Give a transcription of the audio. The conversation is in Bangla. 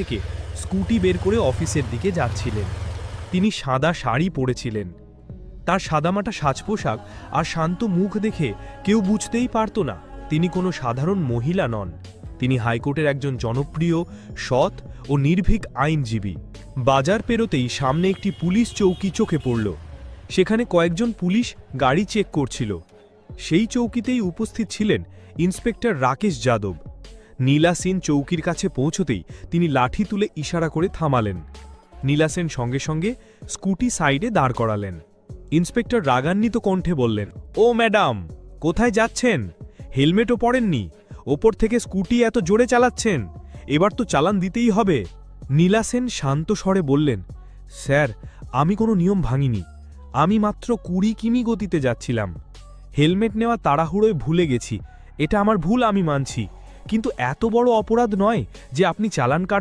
থেকে স্কুটি বের করে অফিসের দিকে যাচ্ছিলেন। তিনি সাদা শাড়ি পরেছিলেন। তার সাদামাটা সাজপোশাক আর শান্ত মুখ দেখে কেউ বুঝতেই পারত না তিনি কোনো সাধারণ মহিলা নন। তিনি হাইকোর্টের একজন জনপ্রিয়, সৎ ও নির্ভীক আইনজীবী। বাজার পেরোতেই সামনে একটি পুলিশ চৌকি চোখে পড়ল। সেখানে কয়েকজন পুলিশ গাড়ি চেক করছিল। সেই চৌকিতেই উপস্থিত ছিলেন ইন্সপেক্টর রাকেশ যাদব। নীলা সেন চৌকির কাছে পৌঁছতেই তিনি লাঠি তুলে ইশারা করে থামালেন। নীলা সেন সঙ্গে সঙ্গে স্কুটি সাইডে দাঁড় করালেন। ইন্সপেক্টর রাগান্বিত কণ্ঠে বললেন, ও ম্যাডাম, কোথায় যাচ্ছেন? হেলমেটও পরেননি, ওপর থেকে স্কুটি এত জোরে চালাচ্ছেন, এবার তো চালান দিতেই হবে। নীলা সেন শান্ত স্বরে বললেন, স্যার, আমি কোনো নিয়ম ভাঙিনি, আমি মাত্র 20 কিমি গতিতে যাচ্ছিলাম। হেলমেট নেওয়া তাড়াহুড়োয় ভুলে গেছি, এটা আমার ভুল, আমি মানছি, কিন্তু এত বড় অপরাধ নয় যে আপনি চালান কাটবেন।